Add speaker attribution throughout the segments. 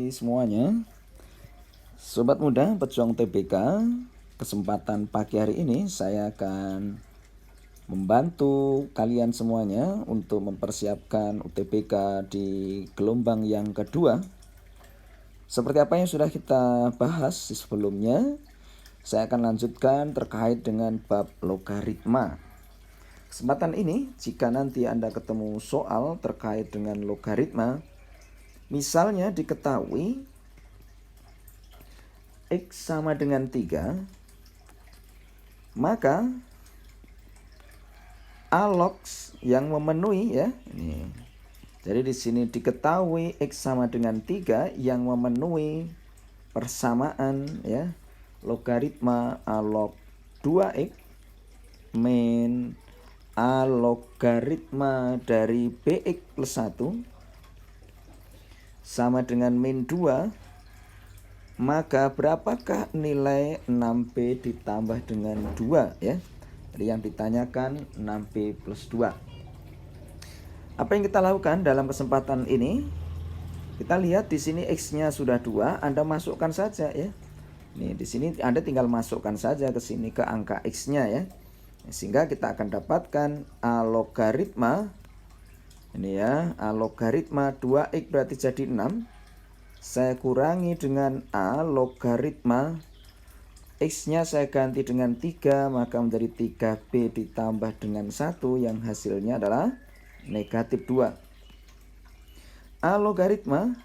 Speaker 1: pagi semuanya. Sobat muda pejuang TBK, kesempatan pagi hari ini saya akan membantu kalian semuanya untuk mempersiapkan UTBK di gelombang yang kedua. Seperti apa yang sudah kita bahas sebelumnya, saya akan lanjutkan terkait dengan bab logaritma. Kesempatan ini, jika nanti Anda ketemu soal terkait dengan logaritma, misalnya diketahui X sama dengan 3, maka A log yang memenuhi ya. Ini. Jadi di sini diketahui X sama dengan 3 yang memenuhi persamaan ya. Logaritma A log 2X min A logaritma dari BX plus 1 sama dengan min 2, maka berapakah nilai 6B ditambah dengan 2 ya? Jadi yang ditanyakan 6B plus 2. Apa yang kita lakukan dalam kesempatan ini? Kita lihat di sini X-nya sudah 2, Anda masukkan saja ya. Nih di sini Anda tinggal masukkan saja ke sini ke angka X-nya ya. Sehingga kita akan dapatkan A logaritma ini ya, A logaritma 2X berarti jadi 6. Saya kurangi dengan A logaritma X-nya saya ganti dengan 3, maka menjadi 3B ditambah dengan 1 yang hasilnya adalah negatif 2. A logaritma,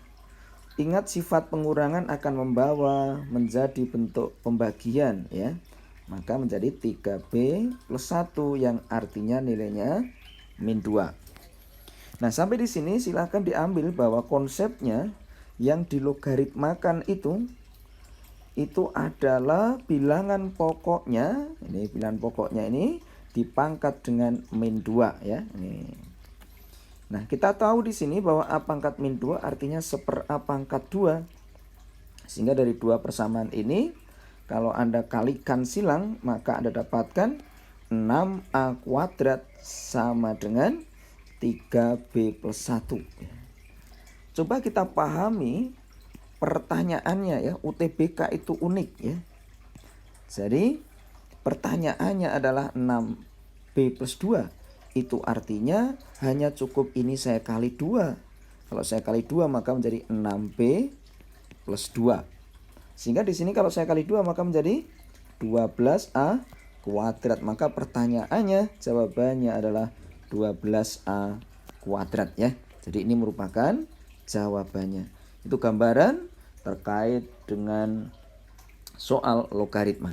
Speaker 1: ingat sifat pengurangan akan membawa menjadi bentuk pembagian ya. Maka menjadi 3B plus 1 yang artinya nilainya min 2. Nah, sampai di sini silahkan diambil bahwa konsepnya yang dilogaritmakan itu adalah bilangan pokoknya. Ini bilangan pokoknya ini dipangkat dengan min 2 ya. Ini. Nah, kita tahu di sini bahwa A pangkat min 2 artinya 1/A pangkat 2. Sehingga dari dua persamaan ini kalau Anda kalikan silang, maka Anda dapatkan 6A kuadrat sama dengan 3B plus 1. Coba kita pahami pertanyaannya ya. UTBK itu unik ya. Jadi pertanyaannya adalah 6B plus 2. Itu artinya hanya cukup ini saya kali 2. Kalau saya kali 2 maka menjadi 6B plus 2. Sehingga di sini kalau saya kali 2 maka menjadi 12A kuadrat. Maka pertanyaannya jawabannya adalah 12A kuadrat ya. Jadi ini merupakan jawabannya. Itu gambaran terkait dengan soal logaritma.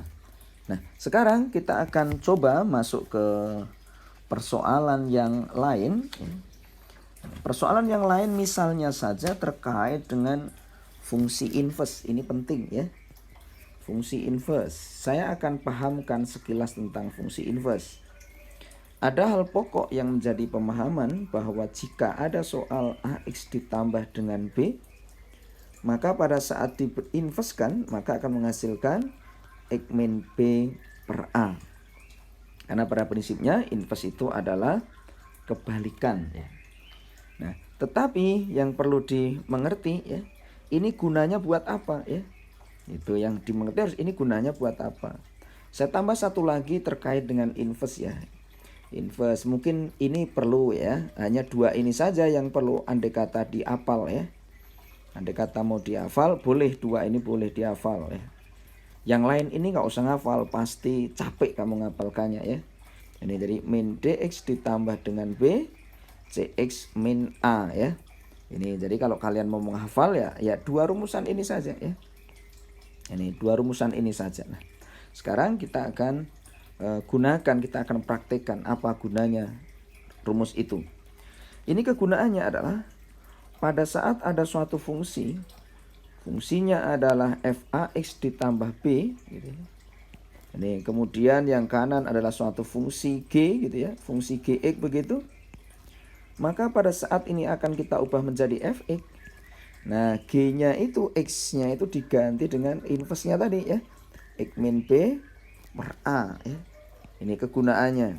Speaker 1: Nah, sekarang kita akan coba masuk ke persoalan yang lain. Persoalan yang lain misalnya saja terkait dengan fungsi inverse. Ini penting ya. Fungsi inverse. Saya akan pahamkan sekilas tentang fungsi inverse. Ada hal pokok yang menjadi pemahaman bahwa jika ada soal AX ditambah dengan B, maka pada saat diinverskan maka akan menghasilkan X min B per A. Karena pada prinsipnya inverse itu adalah kebalikan ya. Nah, tetapi yang perlu dimengerti ya, ini gunanya buat apa ya? Itu yang dimengerti harus ini gunanya buat apa. Saya tambah satu lagi terkait dengan inverse ya. Inverse mungkin ini perlu ya, hanya dua ini saja yang perlu andai kata dihafal ya. Andai kata mau dihafal boleh, dua ini boleh dihafal ya. Yang lain ini nggak usah ngafal, pasti capek kamu ngapalkannya ya. Ini jadi min dx ditambah dengan b cx min a ya. Ini jadi kalau kalian mau menghafal ya dua rumusan ini saja ya. Ini dua rumusan ini saja. Nah, sekarang kita akan gunakan, kita akan praktekkan apa gunanya rumus itu. Ini kegunaannya adalah pada saat ada suatu fungsi, fungsinya adalah f(ax) ditambah b gitu ya. Ini kemudian yang kanan adalah suatu fungsi g gitu ya, fungsi gx begitu. Maka pada saat ini akan kita ubah menjadi fx. Nah, g-nya itu, x-nya itu diganti dengan inverse-nya tadi ya. X min b per a ya. Ini kegunaannya.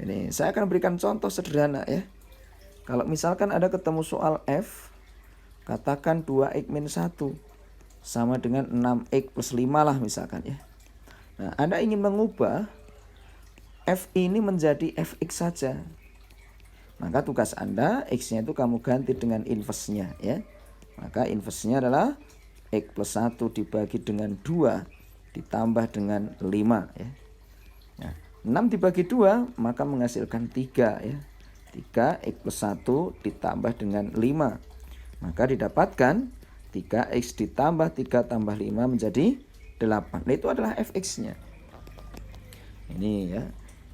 Speaker 1: Ini saya akan berikan contoh sederhana ya. Kalau misalkan ada ketemu soal f, Katakan 2x min 1 sama dengan 6x plus 5 lah misalkan ya. Nah, Anda ingin mengubah f ini menjadi fx saja. Maka tugas Anda, x-nya itu kamu ganti dengan inverse-nya ya. Maka inverse-nya adalah x plus 1 dibagi dengan 2 ditambah dengan 5 ya. Nah, 6 dibagi 2 maka menghasilkan 3 ya. 3x plus 1 ditambah dengan 5. Maka didapatkan 3x ditambah 3 tambah 5 menjadi 8. Nah, itu adalah fx-nya. Ini ya.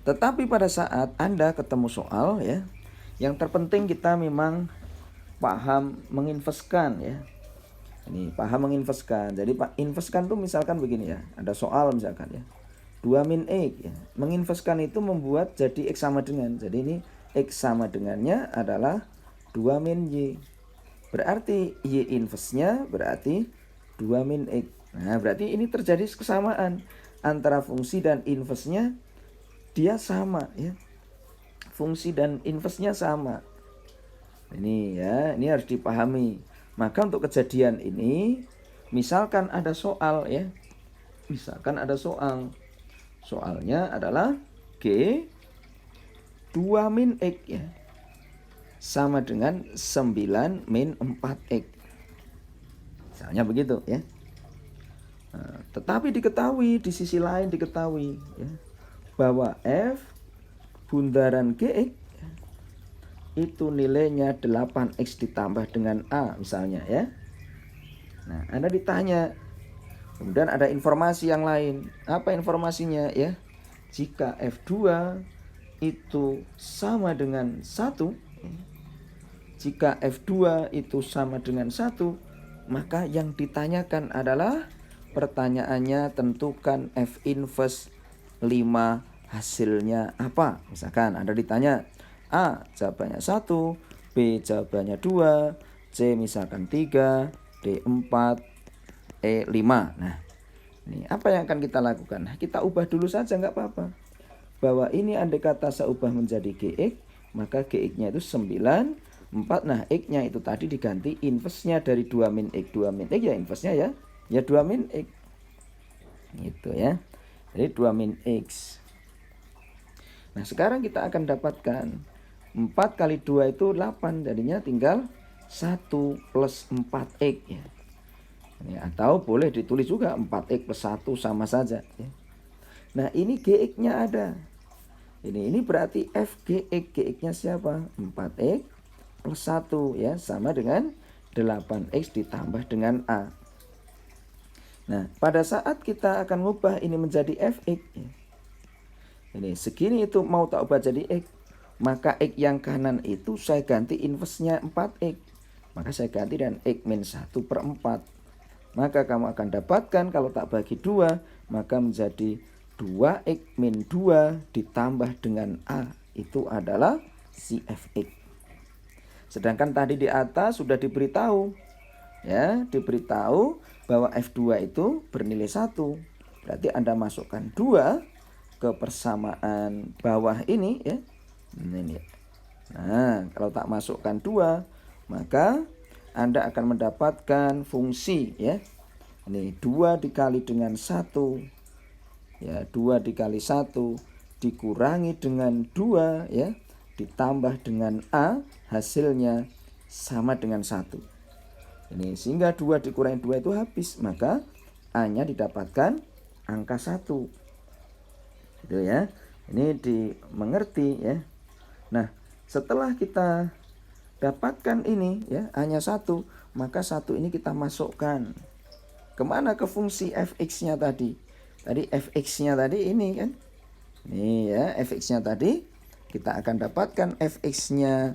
Speaker 1: Tetapi pada saat Anda ketemu soal ya, yang terpenting kita memang paham menginverskan ya. Ini paham menginverskan. Jadi Pak, inverskan tuh misalkan begini ya. Ada soal misalkan ya. 2 min x ya. Menginverskan itu membuat jadi x sama dengan. Jadi ini x sama dengannya adalah 2 min y. Berarti y inverse-nya berarti 2 min x. Nah, berarti ini terjadi kesamaan antara fungsi dan inverse-nya, dia sama ya. Fungsi dan inverse-nya sama. Ini ya, ini harus dipahami. Maka untuk kejadian ini, misalkan ada soal ya. Misalkan ada soal. Soalnya adalah G 2 min x ya. Sama dengan 9 min 4x. Misalnya begitu ya. Nah, tetapi diketahui, di sisi lain diketahui ya, bahwa f bundaran gx itu nilainya 8x ditambah dengan a misalnya ya. Nah, Anda ditanya, kemudian ada informasi yang lain. Apa informasinya ya? Jika f2 itu sama dengan 1, jika f2 itu sama dengan 1, maka yang ditanyakan adalah, pertanyaannya tentukan f inverse 5 hasilnya apa. Misalkan Anda ditanya A jawabannya 1, B jawabannya 2, C misalkan 3, D 4, E 5. Nah, ini apa yang akan kita lakukan? Kita ubah dulu saja, nggak apa-apa. Bahwa ini andai kata saya ubah menjadi gx, maka gx-nya itu 9, 4. Nah, x-nya itu tadi diganti inverse-nya dari 2 min x. 2 min x ya inverse-nya ya. Ya 2 min x. Gitu ya. Jadi 2 min x. Nah, sekarang kita akan dapatkan 4 kali 2 itu 8. Jadinya tinggal 1 plus 4x ya. Ini, atau boleh ditulis juga 4x plus 1 sama saja ya. Nah, ini gx-nya ada. Ini berarti f gx. Gx-nya siapa? 4x plus 1 ya, sama dengan 8x ditambah dengan a. Nah, pada saat kita akan mengubah ini menjadi fx ya. Ini segini itu mau tak ubah jadi x, maka x yang kanan itu saya ganti inverse-nya 4x. Maka saya ganti dengan x min 1/4. Maka kamu akan dapatkan kalau tak bagi 2, maka menjadi 2x min 2 ditambah dengan a. Itu adalah si fx. Sedangkan tadi di atas sudah diberitahu ya, diberitahu bahwa f2 itu bernilai 1. Berarti Anda masukkan 2 ke persamaan bawah ini ya. Ini. Nah, kalau tak masukkan 2, maka Anda akan mendapatkan fungsi ya. Ini 2 dikali dengan 1. Ya, 2 dikali 1 dikurangi dengan 2 ya, ditambah dengan a, hasilnya sama dengan 1. Ini sehingga 2 dikurangi 2 itu habis, maka a-nya didapatkan angka 1. Gitu ya. Ini dimengerti ya. Nah, setelah kita dapatkan ini ya, a-nya 1, maka 1 ini kita masukkan kemana? Ke fungsi fx-nya tadi. Tadi fx-nya tadi ini kan. Ini ya, fx-nya tadi kita akan dapatkan fx-nya,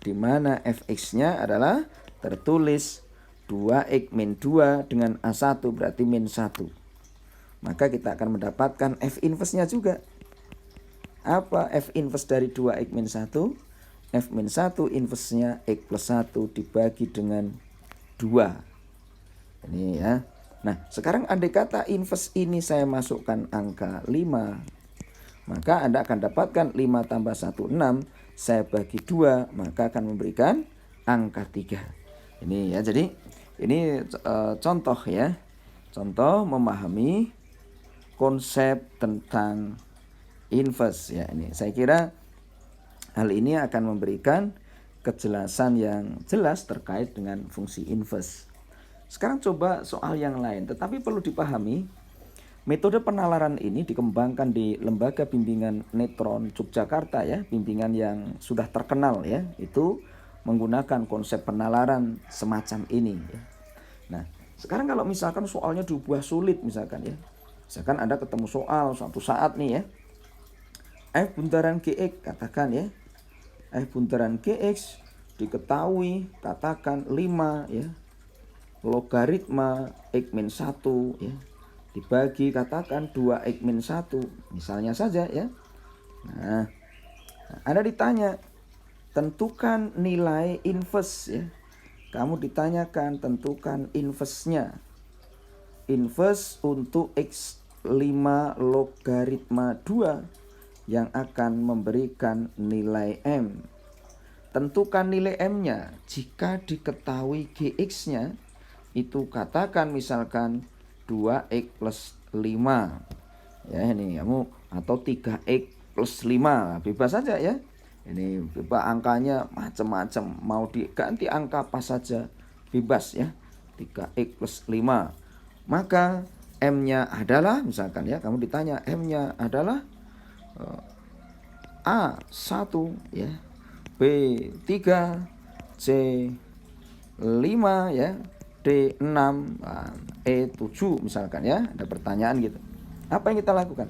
Speaker 1: di mana fx-nya adalah tertulis 2x min 2 dengan a1 berarti min 1. Maka kita akan mendapatkan f inverse-nya juga. Apa f inverse dari 2x min 1? F min 1 inverse-nya x plus 1 dibagi dengan 2. Ini ya. Nah, sekarang andai kata inverse ini saya masukkan angka 5, maka Anda akan dapatkan 5 tambah 1, 6. Saya bagi 2, maka akan memberikan angka 3. Ini ya, jadi ini contoh ya. Contoh memahami konsep tentang inverse ya. Ini saya kira hal ini akan memberikan kejelasan yang jelas terkait dengan fungsi inverse. Sekarang coba soal yang lain, tetapi perlu dipahami metode penalaran ini dikembangkan di Lembaga Bimbingan Neutron Yogyakarta ya, bimbingan yang sudah terkenal ya, itu menggunakan konsep penalaran semacam ini ya. Nah, sekarang kalau misalkan soalnya diubah sulit misalkan ya. Misalkan Anda ketemu soal suatu saat nih ya. F buntaran GX katakan ya. F buntaran GX diketahui katakan 5 ya. Logaritma X-1 ya. Dibagi katakan 2X-1 misalnya saja ya. Nah, Anda ditanya tentukan nilai inverse ya. Kamu ditanyakan tentukan inverse-nya. Inverse untuk X5 logaritma 2 yang akan memberikan nilai M. Tentukan nilai M-nya. Jika diketahui GX-nya, itu katakan misalkan 2X plus 5. Ya ini kamu, atau 3X plus 5. Bebas saja ya. Ini bebas, angkanya macam-macam, mau diganti angka apa saja bebas ya. 3X plus 5. Maka M-nya adalah misalkan ya, kamu ditanya M-nya adalah A1 ya, B3, C5 ya, D6, E7 misalkan ya, ada pertanyaan gitu. Apa yang kita lakukan?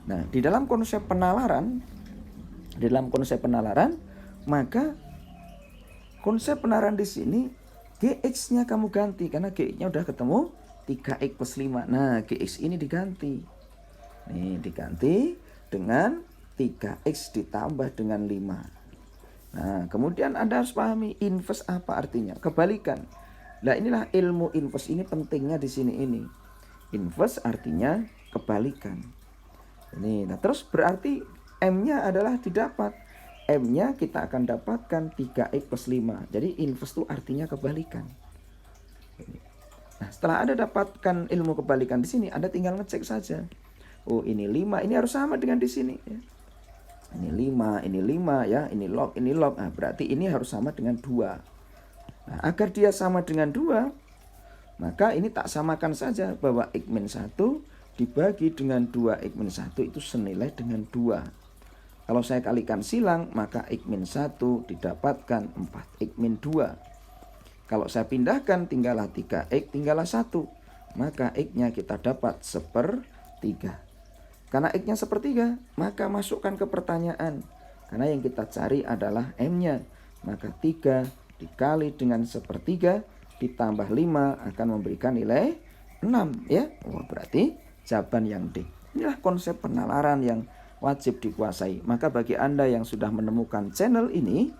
Speaker 1: Nah, di dalam konsep penalaran, maka konsep penalaran di sini GX-nya kamu ganti karena GX-nya udah ketemu 3X plus 5. Nah, GX ini diganti. Nih, diganti dengan 3X ditambah dengan 5. Nah, kemudian Anda harus pahami inverse apa artinya? Kebalikan. Nah, inilah ilmu inverse ini pentingnya di sini ini. Inverse artinya kebalikan. Ini, nah terus berarti M-nya adalah didapat. M-nya kita akan dapatkan 3X plus 5. Jadi inverse itu artinya kebalikan. Nah, setelah Anda dapatkan ilmu kebalikan di sini, Anda tinggal ngecek saja. Oh, ini 5, ini harus sama dengan di sini ya. Ini 5 ya, ini log. Nah, berarti ini harus sama dengan 2. Nah, agar dia sama dengan 2, maka ini tak samakan saja bahwa X-1 dibagi dengan 2X-1 itu senilai dengan 2. Kalau saya kalikan silang, maka X-1 didapatkan 4X-2. Kalau saya pindahkan tinggallah 3X, tinggallah 1. Maka X-nya kita dapat 1/3. Karena X-nya 1/3, maka masukkan ke pertanyaan. Karena yang kita cari adalah M-nya. Maka 3 dikali dengan 1/3 ditambah 5 akan memberikan nilai 6 ya. Oh, berarti jawaban yang D. Inilah konsep penalaran yang wajib dikuasai. Maka bagi Anda yang sudah menemukan channel ini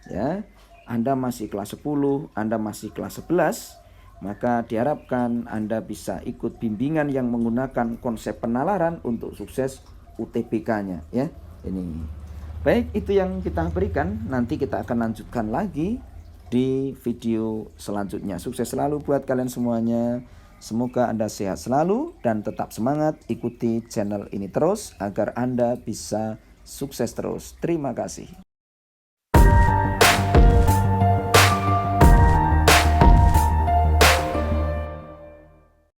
Speaker 1: ya, Anda masih kelas 10, Anda masih kelas 11, maka diharapkan Anda bisa ikut bimbingan yang menggunakan konsep penalaran untuk sukses UTBK-nya ya. Ini. Baik, itu yang kita berikan. Nanti kita akan lanjutkan lagi di video selanjutnya. Sukses selalu buat kalian semuanya. Semoga Anda sehat selalu dan tetap semangat ikuti channel ini terus agar Anda bisa sukses terus. Terima kasih.